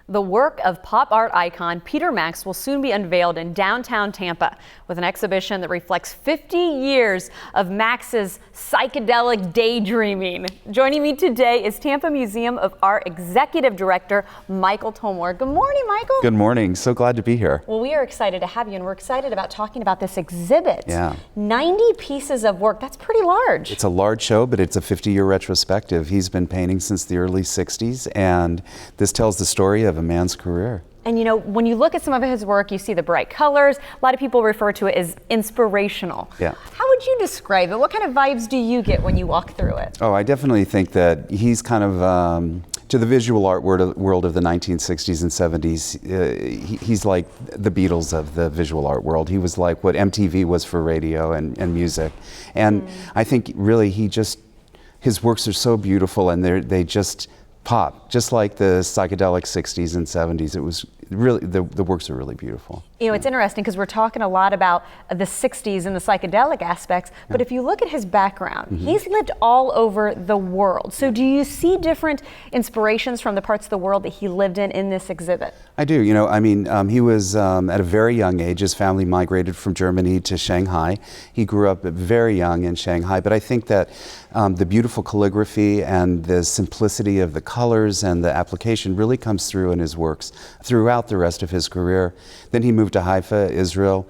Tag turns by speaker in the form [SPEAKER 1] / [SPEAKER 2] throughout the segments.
[SPEAKER 1] The work of pop art icon Peter Max will soon be unveiled in downtown Tampa with an exhibition that reflects 50 years of Max's psychedelic daydreaming. Joining me today is Tampa Museum of Art Executive Director Michael Tomor. Good morning, Michael.
[SPEAKER 2] Good morning. So glad to be here.
[SPEAKER 1] Well, we are excited to have you, and we're excited about talking about this exhibit.
[SPEAKER 2] Yeah.
[SPEAKER 1] 90 pieces of work. That's pretty large.
[SPEAKER 2] It's a large show, but it's a 50-year retrospective. He's been painting since the early 60s, and this tells the story of a man's career.
[SPEAKER 1] And you know, when you look at some of his work, you see the bright colors. A lot of people refer to it as inspirational.
[SPEAKER 2] Yeah.
[SPEAKER 1] How would you describe it? What kind of vibes do you get when you walk through it?
[SPEAKER 2] Oh, I definitely think that he's kind of, to the visual art world of the 1960s and 70s, he's like the Beatles of the visual art world. He was like what MTV was for radio and music. And I think really his works are so beautiful, and they just pop, just like the psychedelic 60s and 70s. It was really, the works are really beautiful.
[SPEAKER 1] You know, it's interesting because we're talking a lot about the 60s and the psychedelic aspects, but if you look at his background, he's lived all over the world. So do you see different inspirations from the parts of the world that he lived in this exhibit? I
[SPEAKER 2] do. You know, I mean, he was at a very young age. His family migrated from Germany to Shanghai. He grew up very young in Shanghai, but I think that the beautiful calligraphy and the simplicity of the colors and the application really comes through in his works throughout the rest of his career. Then he moved to Haifa, Israel.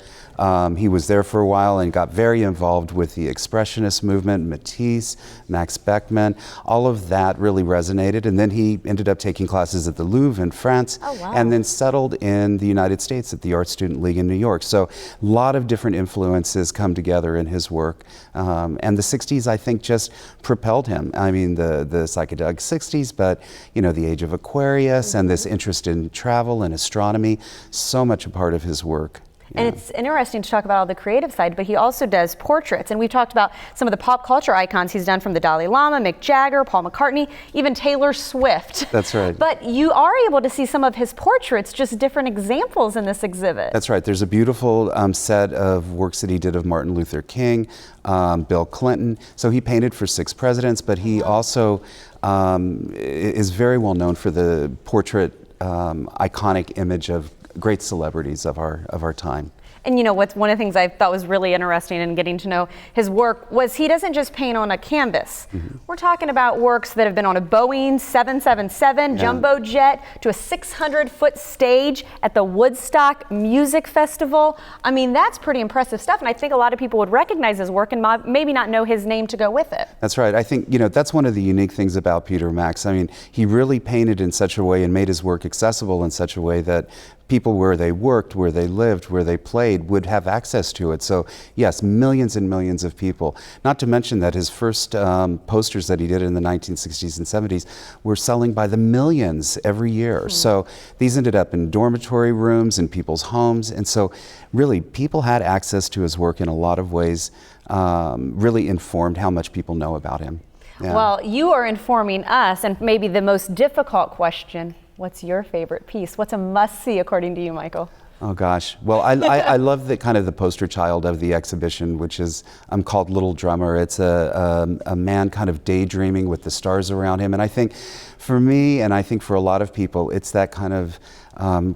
[SPEAKER 2] He was there for a while and got very involved with the Expressionist movement, Matisse, Max Beckmann. All of that really resonated. And then he ended up taking classes at the Louvre in France, and then settled in the United States at the Art Student League in New York. So a lot of different influences come together in his work. And the 60s, I think, just propelled him. I mean, the psychedelic 60s, but, you know, the age of Aquarius and this interest in travel and astronomy, so much a part of his work.
[SPEAKER 1] And it's interesting to talk about all the creative side, but he also does portraits. And we've talked about some of the pop culture icons he's done, from the Dalai Lama, Mick Jagger, Paul McCartney, even Taylor Swift.
[SPEAKER 2] That's right.
[SPEAKER 1] But you are able to see some of his portraits, just different examples in this exhibit.
[SPEAKER 2] That's right. There's a beautiful set of works that he did of Martin Luther King, Bill Clinton. So he painted for 6 presidents, but he also is very well known for the portrait iconic image of great celebrities of our time.
[SPEAKER 1] And you know, one of the things I thought was really interesting in getting to know his work was he doesn't just paint on a canvas. We're talking about works that have been on a Boeing 777 jumbo jet, to a 600-foot stage at the Woodstock Music Festival. I mean, that's pretty impressive stuff, and I think a lot of people would recognize his work and maybe not know his name to go with it.
[SPEAKER 2] That's right. I think, you know, that's one of the unique things about Peter Max. I mean, he really painted in such a way and made his work accessible in such a way that people where they worked, where they lived, where they played would have access to it. So yes, millions and millions of people. Not to mention that his first posters that he did in the 1960s and 70s were selling by the millions every year. So these ended up in dormitory rooms, in people's homes. And so really people had access to his work in a lot of ways, really informed how much people know about him. Yeah.
[SPEAKER 1] Well, you are informing us, and maybe the most difficult question: what's your favorite piece? What's a must-see according to you, Michael?
[SPEAKER 2] Oh gosh, well, I love the kind of the poster child of the exhibition, which is called Little Drummer. It's a man kind of daydreaming with the stars around him, and I think for me, and I think for a lot of people, it's that kind of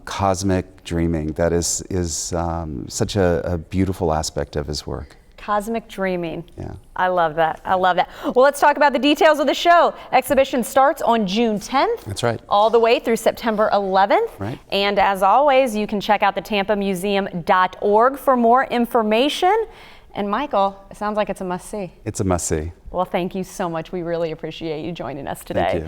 [SPEAKER 2] cosmic dreaming that is such a beautiful aspect of his work.
[SPEAKER 1] Cosmic dreaming.
[SPEAKER 2] Yeah.
[SPEAKER 1] I love that. I love that. Well, let's talk about the details of the show. Exhibition starts on June 10th.
[SPEAKER 2] That's right.
[SPEAKER 1] All the way through September 11th.
[SPEAKER 2] Right.
[SPEAKER 1] And as always, you can check out the tampamuseum.org for more information. And Michael, it sounds like it's a must-see.
[SPEAKER 2] It's a must-see.
[SPEAKER 1] Well, thank you so much. We really appreciate you joining us today.
[SPEAKER 2] Thank you.